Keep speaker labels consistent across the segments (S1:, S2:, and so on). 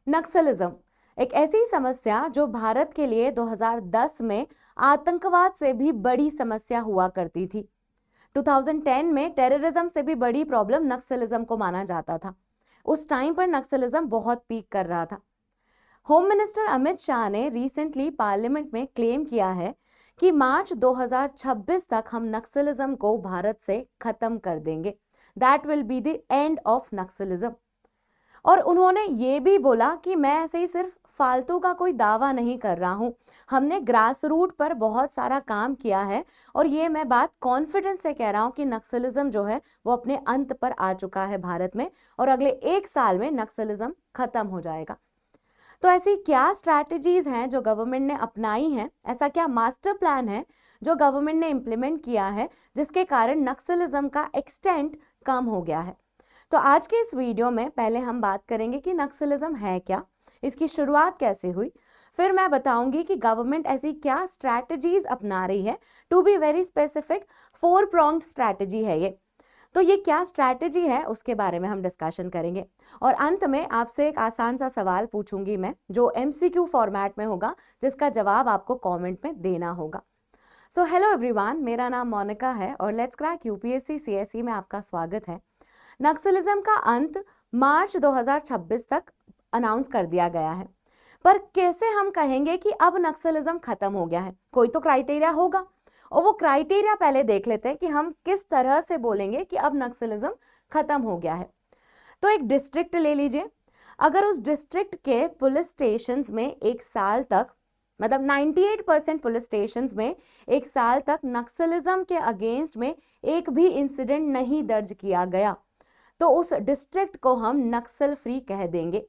S1: नक्सलिज्म एक ऐसी समस्या जो भारत के लिए 2010 में आतंकवाद से भी बड़ी समस्या हुआ करती थी। 2010 में टेररिज्म से भी बड़ी प्रॉब्लम नक्सलिज्म को माना जाता था। उस टाइम पर नक्सलिज्म बहुत पीक कर रहा था। होम मिनिस्टर अमित शाह ने रिसेंटली पार्लियामेंट में क्लेम किया है कि मार्च 2026 तक हम नक्सलिज्म को भारत से खत्म कर देंगे। That will be the end of Naxalism. और उन्होंने ये भी बोला कि मैं ऐसे ही सिर्फ फालतू का कोई दावा नहीं कर रहा हूं, हमने ग्रास रूट पर बहुत सारा काम किया है और ये मैं बात कॉन्फिडेंस से कह रहा हूं कि नक्सलिज्म जो है वो अपने अंत पर आ चुका है भारत में और अगले 1 साल में नक्सलिज्म खत्म हो जाएगा। तो ऐसी क्या स्ट्रैटेजीज हैं जो गवर्नमेंट ने अपनाई हैं, ऐसा क्या मास्टर प्लान है जो गवर्नमेंट ने इम्प्लीमेंट किया है जिसके कारण नक्सलिज्म का एक्सटेंट कम हो गया है। तो आज के इस वीडियो में पहले हम बात करेंगे कि नक्सलिज्म है क्या, इसकी शुरुआत कैसे हुई, फिर मैं बताऊंगी कि गवर्नमेंट ऐसी क्या स्ट्रैटेजीज अपना रही है। To be very specific 4 pronged strategy है ये। तो ये क्या स्ट्रैटेजी है उसके बारे में हम डिस्कशन करेंगे और अंत में आपसे एक आसान सा सवाल पूछूंगी मैं जो MCQ फॉर्मेट में होगा, जिसका जवाब आपको कमेंट में देना होगा। सो हेलो एवरीवन, मेरा नाम मोनिका है और लेट्स क्रैक UPSC CSE में आपका स्वागत है। नक्सलिज्म का अंत मार्च 2026 तक अनाउंस कर दिया गया है, पर कैसे हम कहेंगे कि अब नक्सलिज्म खत्म हो गया है? कोई तो क्राइटेरिया होगा और वो क्राइटेरिया पहले देख लेते हैं कि हम किस तरह से बोलेंगे कि अब नक्सलिज्म खत्म हो गया है। तो एक डिस्ट्रिक्ट ले लीजिए, अगर उस डिस्ट्रिक्ट के पुलिस स्टेशंस में 1 साल तक, मतलब 98% पुलिस स्टेशंस में 1 साल तक नक्सलिज्म के अगेंस्ट में एक भी इंसिडेंट नहीं दर्ज किया गया तो उस डिस्ट्रिक्ट को हम नक्सल फ्री कह देंगे।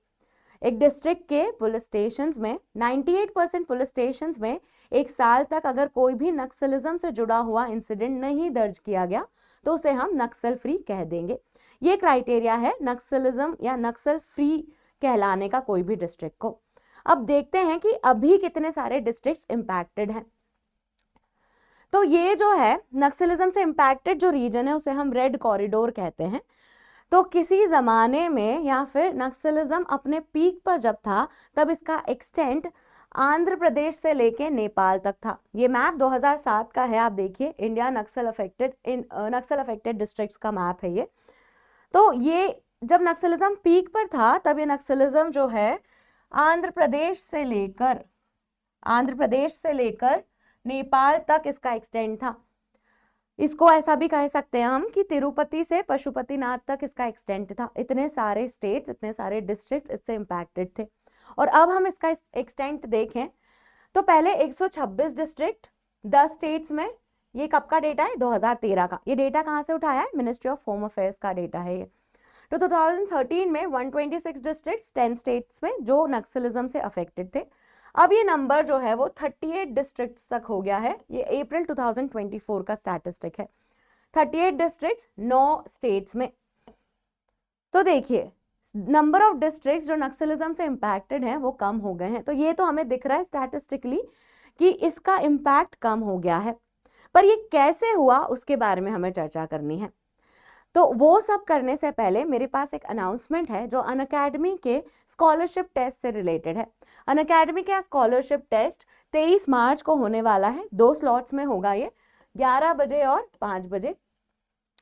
S1: एक डिस्ट्रिक्ट के पुलिस स्टेशंस में 98% पुलिस स्टेशंस में 1 साल तक अगर कोई भी नक्सलिज्म से जुड़ा हुआ इंसिडेंट नहीं दर्ज किया गया तो उसे हम नक्सल फ्री कह देंगे। ये क्राइटेरिया है नक्सलिज्म या नक्सल फ्री कहलाने का कोई भी डिस्ट्रिक्ट को। अब देखते हैं कि अभी कितने सारे डिस्ट्रिक्ट्स इंपैक्टेड हैं। तो ये जो है नक्सलिज्म से इंपैक्टेड जो रीजन है उसे हम रेड कॉरिडोर कहते हैं। तो किसी जमाने में या फिर नक्सलिज्म अपने पीक पर जब था तब इसका एक्सटेंट आंध्र प्रदेश से लेके नेपाल तक था। ये मैप 2007 का है, आप देखिए, इंडिया नक्सल अफेक्टेड डिस्ट्रिक्ट्स का मैप है ये। तो ये जब नक्सलिज्म पीक पर था तब ये नक्सलिज्म जो है आंध्र प्रदेश से लेकर नेपाल तक इसका एक्सटेंट था। इसको ऐसा भी कह सकते हैं हम कि तिरुपति से पशुपतिनाथ तक इसका एक्सटेंट था। इतने सारे स्टेट्स, इतने सारे डिस्ट्रिक्ट इससे इंपैक्टेड थे। और अब हम इसका एक्सटेंट देखें तो पहले 126 डिस्ट्रिक्ट 10 स्टेट्स में, ये कब का डेटा है? 2013 का। ये डेटा कहाँ से उठाया है? मिनिस्ट्री ऑफ होम अफेयर्स का डेटा है ये। तो 2013 में 126 डिस्ट्रिक्ट 10 स्टेट्स में जो नक्सलिज्म से अफेक्टेड थे। अब ये नंबर जो है वो 38 डिस्ट्रिक्ट तक हो गया है। ये अप्रैल 2024 का स्टैटिस्टिक है। 38 डिस्ट्रिक्ट 9 स्टेट्स में। तो देखिए नंबर ऑफ डिस्ट्रिक्ट्स जो नक्सलिज्म से इंपैक्टेड हैं वो कम हो गए हैं। तो ये तो हमें दिख रहा है स्टैटिस्टिकली कि इसका इंपैक्ट कम हो गया है, पर ये कैसे हुआ उसके बारे में हमें चर्चा करनी है। तो वो सब करने से पहले मेरे पास एक अनाउंसमेंट है जो अनअकैडमी के स्कॉलरशिप टेस्ट से रिलेटेड है। अनअकैडमी का स्कॉलरशिप टेस्ट 23 मार्च को होने वाला है। 2 स्लॉट्स में होगा ये, 11 बजे और 5 बजे।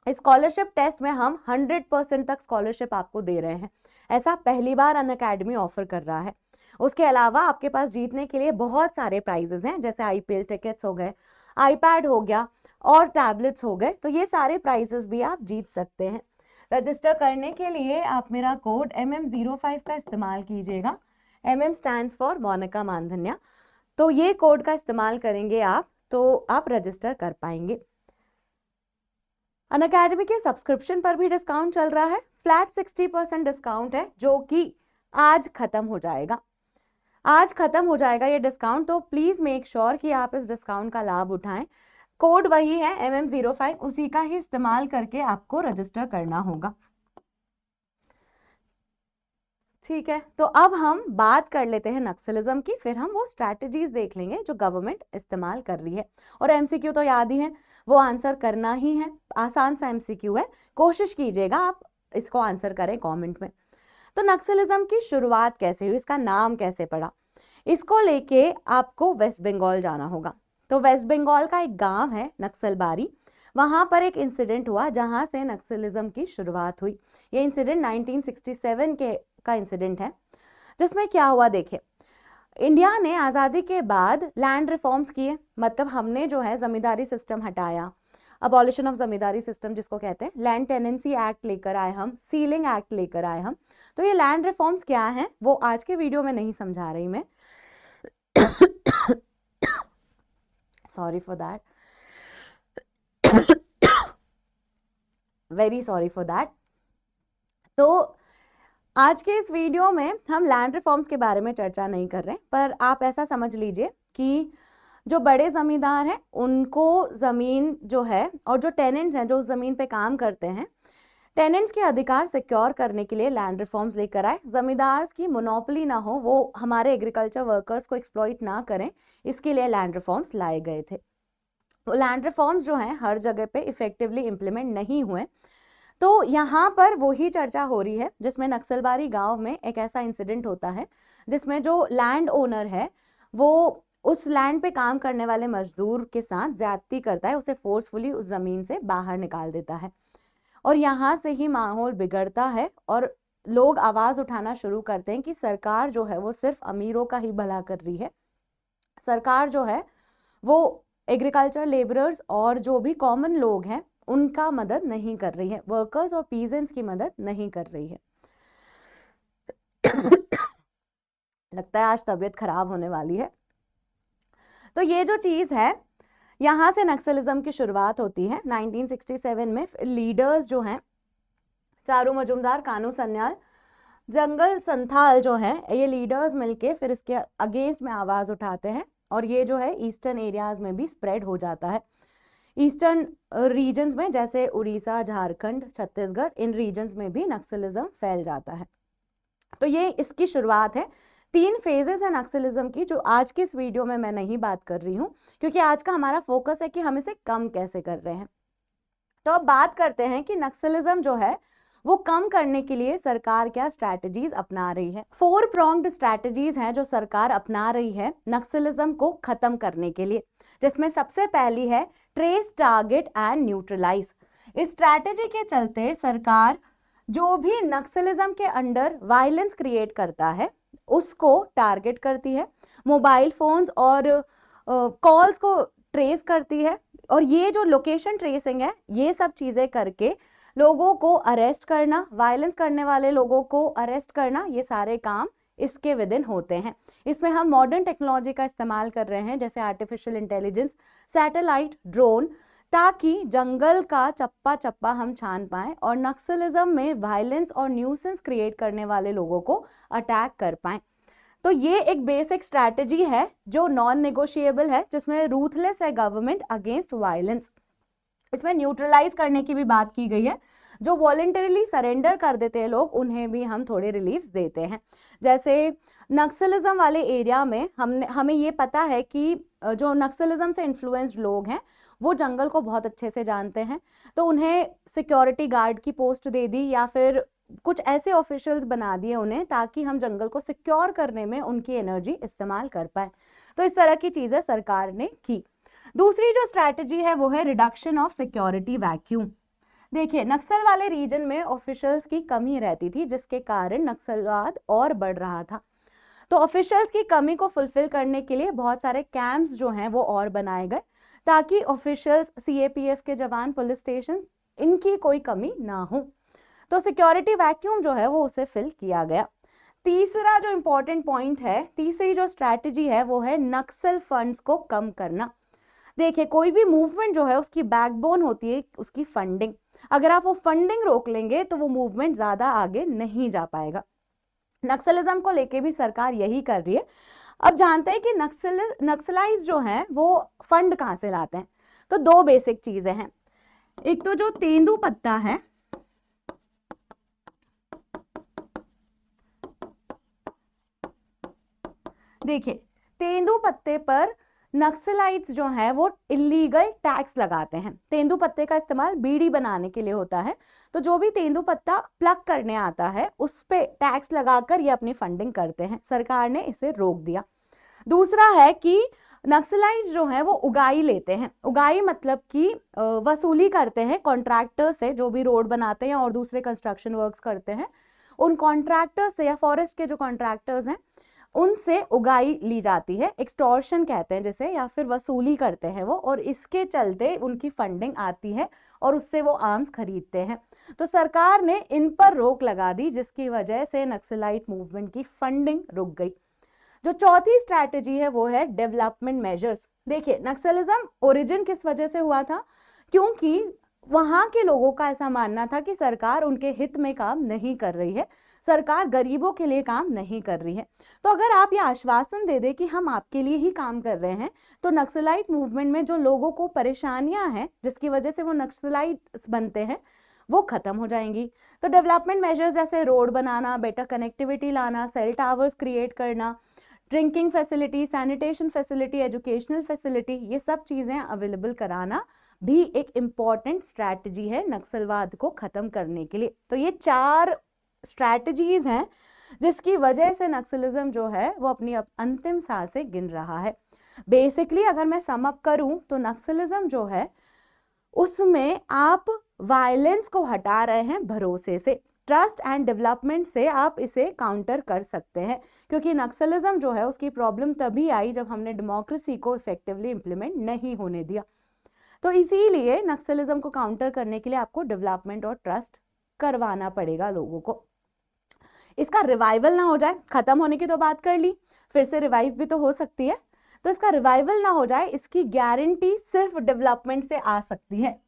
S1: स्कॉलरशिप टेस्ट में हम 100% तक स्कॉलरशिप आपको दे रहे हैं। ऐसा पहली बार अनअकैडमी ऑफर कर रहा है। उसके अलावा आपके पास जीतने के लिए बहुत सारे प्राइजेस हैं, जैसे IPL टिकट्स हो गए, iPad हो गया और टैबलेट्स हो गए। तो ये सारे प्राइजेस भी आप जीत सकते हैं। रजिस्टर करने के लिए आप मेरा कोड MM05 का इस्तेमाल कीजिएगा। MM stands for Monika Mandhanya. तो ये कोड का इस्तेमाल करेंगे आप तो आप रजिस्टर कर पाएंगे। अनअकैडमी के सब्सक्रिप्शन पर भी डिस्काउंट चल रहा है। फ्लैट 60% डिस्काउंट है जो कि आज खत्म हो जाएगा। आज खत्म हो जाएगा ये डिस्काउंट, तो प्लीज मेक श्योर कि आप इस डिस्काउंट का लाभ उठाएं। कोड वही है MM05, उसी का ही इस्तेमाल करके आपको रजिस्टर करना होगा। ठीक है, तो अब हम बात कर लेते हैं नक्सलिज्म की, फिर हम वो स्ट्रैटेजीज देख लेंगे जो गवर्नमेंट इस्तेमाल कर रही है। और MCQ तो याद ही है, वो आंसर करना ही है। आसान सा MCQ है, कोशिश कीजिएगा आप इसको आंसर करें कमेंट में। तो नक्सलिज्म की शुरुआत कैसे हुई, इसका नाम कैसे पड़ा, इसको लेके आपको वेस्ट बंगाल जाना होगा। तो वेस्ट बंगाल का एक गांव है नक्सलबारी, वहां पर एक इंसिडेंट हुआ जहां से नक्सलिज्म की शुरुआत हुई। ये इंसिडेंट 1967 का इंसिडेंट है, जिसमें क्या हुआ देखिए, इंडिया ने आज़ादी के बाद लैंड रिफॉर्म्स किए, मतलब हमने जो है जमींदारी सिस्टम हटाया, अबॉलिशन ऑफ जमींदारी सिस्टम जिसको कहते हैं, लैंड टेनेंसी एक्ट लेकर आए हम, सीलिंग एक्ट लेकर आए हम। तो ये लैंड रिफॉर्म्स क्या हैं वो आज के वीडियो में नहीं समझा रही मैं, sorry for that, very sorry for that. तो आज के इस वीडियो में हम लैंड रिफॉर्म्स के बारे में चर्चा नहीं कर रहे हैं, पर आप ऐसा समझ लीजिए कि जो बड़े जमींदार हैं उनको जमीन जो है, और जो टेनेंट्स हैं जो उस जमीन पे काम करते हैं, टेनेंट्स के अधिकार सिक्योर करने के लिए लैंड रिफॉर्म्स लेकर आए। जमींदार की मोनोपोली ना हो, वो हमारे एग्रीकल्चर वर्कर्स को एक्सप्लॉइट ना करें, इसके लिए लैंड रिफॉर्म्स लाए गए थे। वो लैंड रिफॉर्म्स जो हैं हर जगह पे इफेक्टिवली इम्प्लीमेंट नहीं हुए। तो यहाँ पर वही चर्चा हो रही है जिसमें नक्सलबारी गांव में एक ऐसा इंसिडेंट होता है जिसमें जो लैंड ओनर है वो उस लैंड पे काम करने वाले मजदूर के साथ ज्यादती करता है, उसे फोर्सफुली उस जमीन से बाहर निकाल देता है, और यहाँ से ही माहौल बिगड़ता है और लोग आवाज उठाना शुरू करते हैं कि सरकार जो है वो सिर्फ अमीरों का ही भला कर रही है, सरकार जो है वो एग्रीकल्चर लेबरर्स और जो भी कॉमन लोग हैं उनका मदद नहीं कर रही है, वर्कर्स और पीजेंट्स की मदद नहीं कर रही है। लगता है आज तबीयत खराब होने वाली है। तो ये जो चीज है, यहां से नक्सलिज्म की शुरुआत होती है 1967 में। लीडर्स जो हैं चारू मजुमदार, कानू सन्याल, जंगल संथाल जो हैं, ये लीडर्स मिलके फिर इसके अगेंस्ट में आवाज उठाते हैं, और ये जो है ईस्टर्न एरियाज में भी स्प्रेड हो जाता है। ईस्टर्न रीजन्स में जैसे उड़ीसा, झारखंड, छत्तीसगढ़, इन रीजन्स में भी नक्सलिज्म फैल जाता है। तो ये इसकी शुरुआत है। 3 फेजेस है नक्सलिज्म की, जो आज के इस वीडियो में मैं नहीं बात कर रही हूँ, क्योंकि आज का हमारा फोकस है कि हम इसे कम कैसे कर रहे हैं। तो अब बात करते हैं कि नक्सलिज्म जो है वो कम करने के लिए सरकार क्या स्ट्रैटेजीज अपना रही है। 4 pronged स्ट्रैटेजीज हैं जो सरकार अपना रही है नक्सलिज्म को खत्म करने के लिए, जिसमें सबसे पहली है ट्रेस, टारगेट एंड न्यूट्रलाइज। इस स्ट्रैटेजी के चलते सरकार जो भी नक्सलिज्म के अंडर वायलेंस क्रिएट करता है उसको टारगेट करती है, मोबाइल फोन्स और कॉल्स को ट्रेस करती है, और ये जो लोकेशन ट्रेसिंग है ये सब चीजें करके लोगों को अरेस्ट करना, वायलेंस करने वाले लोगों को अरेस्ट करना, ये सारे काम इसके विद इन होते हैं। इसमें हम मॉडर्न टेक्नोलॉजी का इस्तेमाल कर रहे हैं, जैसे आर्टिफिशियल इंटेलिजेंस, सैटेलाइट, ड्रोन, ताकि जंगल का चप्पा चप्पा हम छान पाएं और नक्सलिज्म में वायलेंस और न्यूसेंस क्रिएट करने वाले लोगों को अटैक कर पाएं। तो ये एक बेसिक स्ट्रैटेजी है जो नॉन नेगोशिएबल है, जिसमें रूथलेस है गवर्नमेंट अगेंस्ट वायलेंस। इसमें न्यूट्रलाइज करने की भी बात की गई है, जो वॉलंटरीली सरेंडर कर देते हैं लोग उन्हें भी हम थोड़े रिलीफ्स देते हैं। जैसे नक्सलिज्म वाले एरिया में हमें ये पता है कि जो नक्सलिज्म से इन्फ्लुएंस्ड लोग हैं वो जंगल को बहुत अच्छे से जानते हैं, तो उन्हें सिक्योरिटी गार्ड की पोस्ट दे दी या फिर कुछ ऐसे ऑफिशियल्स बना दिए उन्हें, ताकि हम जंगल को सिक्योर करने में उनकी एनर्जी इस्तेमाल कर पाए। तो इस तरह की चीजें सरकार ने की। दूसरी जो स्ट्रैटेजी है वो है रिडक्शन ऑफ सिक्योरिटी वैक्यूम। देखिए, नक्सल वाले रीजन में ऑफिशियल्स की कमी रहती थी, जिसके कारण नक्सलवाद और बढ़ रहा था। तो ऑफिशियल्स की कमी को फुलफिल करने के लिए बहुत सारे कैंप्स जो हैं वो और बनाए गए, ताकि ऑफिशियल्स, सीएपीएफ के जवान, पुलिस स्टेशन, इनकी कोई कमी ना हो। तो सिक्योरिटी वैक्यूम जो है वो उसे फिल किया गया। तीसरा जो इंपॉर्टेंट पॉइंट है, तीसरी जो स्ट्रैटेजी है वो है नक्सल फंड्स को कम करना। देखिए, कोई भी मूवमेंट जो है उसकी बैकबोन होती है उसकी फंडिंग। अगर आप वो फंडिंग रोक लेंगे तो वो मूवमेंट ज्यादा आगे नहीं जा पाएगा। नक्सलिज्म को लेके भी सरकार यही कर रही है। अब जानते हैं कि नक्सलाइज जो हैं वो फंड कहां से लाते हैं। तो 2 बेसिक चीजें हैं, एक तो जो तेंदू पत्ता है, देखिए तेंदू पत्ते पर नक्सलाइट्स जो हैं वो इलीगल टैक्स लगाते हैं। तेंदुपत्ते का इस्तेमाल बीड़ी बनाने के लिए होता है, तो जो भी तेंदुपत्ता प्लग करने आता है उस पे टैक्स लगाकर ये अपनी फंडिंग करते हैं। सरकार ने इसे रोक दिया। दूसरा है कि नक्सलाइट्स जो हैं वो उगाही लेते हैं। उगाही मतलब कि वसूली करते हैं कॉन्ट्रैक्टर से, जो भी रोड बनाते हैं और दूसरे कंस्ट्रक्शन वर्क्स करते हैं, उन कॉन्ट्रैक्टर से या फॉरेस्ट के जो कॉन्ट्रैक्टर्स हैं उनसे उगाही ली जाती है। एक्सटॉर्शन कहते हैं जिसे, या फिर वसूली करते हैं वो, और इसके चलते उनकी फंडिंग आती है और उससे वो आर्म्स खरीदते हैं। तो सरकार ने इन पर रोक लगा दी, जिसकी वजह से नक्सलाइट मूवमेंट की फंडिंग रुक गई। जो चौथी स्ट्रैटेजी है वो है डेवलपमेंट मेजर्स। देखिए, नक्सलिज्म ओरिजिन किस वजह से हुआ था? क्योंकि वहां के लोगों का ऐसा मानना था कि सरकार उनके हित में काम नहीं कर रही है, सरकार गरीबों के लिए काम नहीं कर रही है। तो अगर आप ये आश्वासन दे दे कि हम आपके लिए ही काम कर रहे हैं, तो नक्सलाइट मूवमेंट में जो लोगों को परेशानियां हैं जिसकी वजह से वो नक्सलाइट बनते हैं, वो खत्म हो जाएंगी। तो डेवलपमेंट मेजर्स जैसे रोड बनाना, बेटर कनेक्टिविटी लाना, सेल टावर्स क्रिएट करना, drinking facility, sanitation facility, educational facility, ये सब चीजें अवेलेबल कराना भी एक इम्पॉर्टेंट स्ट्रैटेजी है नक्सलवाद को खत्म करने के लिए। तो ये 4 स्ट्रैटेजीज हैं जिसकी वजह से नक्सलिज्म जो है वो अपनी अंतिम सांसें गिन रहा है। बेसिकली अगर मैं सम अप करूं तो नक्सलिज्म जो है उसमें आप वायलेंस को हटा रहे हैं भरोसे से, ट्रस्ट एंड डेवलपमेंट से आप इसे काउंटर कर सकते हैं। क्योंकि नक्सलिज्म जो है उसकी प्रॉब्लम तभी आई जब हमने डेमोक्रेसी को इफेक्टिवली इंप्लीमेंट नहीं होने दिया। तो इसीलिए नक्सलिज्म को काउंटर करने के लिए आपको डेवलपमेंट और ट्रस्ट करवाना पड़ेगा लोगों को। इसका रिवाइवल ना हो जाए, खत्म होने की तो बात कर ली, फिर से रिवाइव भी तो हो सकती है, तो इसका रिवाइवल ना हो जाए इसकी गारंटी सिर्फ डेवलपमेंट से आ सकती है।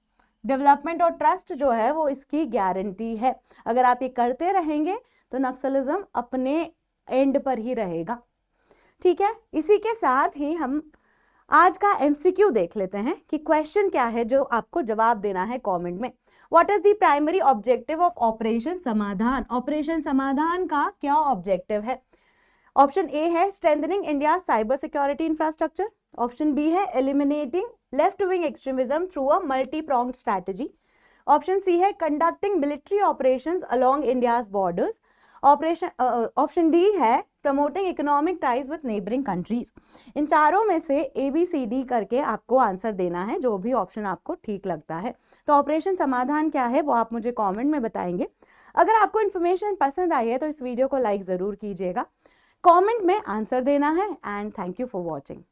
S1: डेवलपमेंट और ट्रस्ट जो है वो इसकी गारंटी है। अगर आप ये करते रहेंगे तो नक्सलिज्म अपने एंड पर ही रहेगा। ठीक है, इसी के साथ ही हम आज का एमसीक्यू देख लेते हैं कि क्वेश्चन क्या है जो आपको जवाब देना है कमेंट में। What is the primary objective of operation Samadhan? Operation Samadhan का क्या ऑब्जेक्टिव है? ऑप्शन ए है strengthening India cyber security infrastructure. Option B है eliminating left wing extremism through a multi pronged strategy. Option C है conducting military operations along India's borders. Option D है promoting economic ties with neighbouring countries. इन चारों में से ABCD करके आपको answer देना है, जो भी ऑप्शन आपको ठीक लगता है। तो ऑपरेशन समाधान क्या है वो आप मुझे कमेंट में बताएंगे। अगर आपको इन्फॉर्मेशन पसंद आई है तो इस वीडियो को लाइक जरूर कीजिएगा, कमेंट में आंसर देना है, and thank you for watching.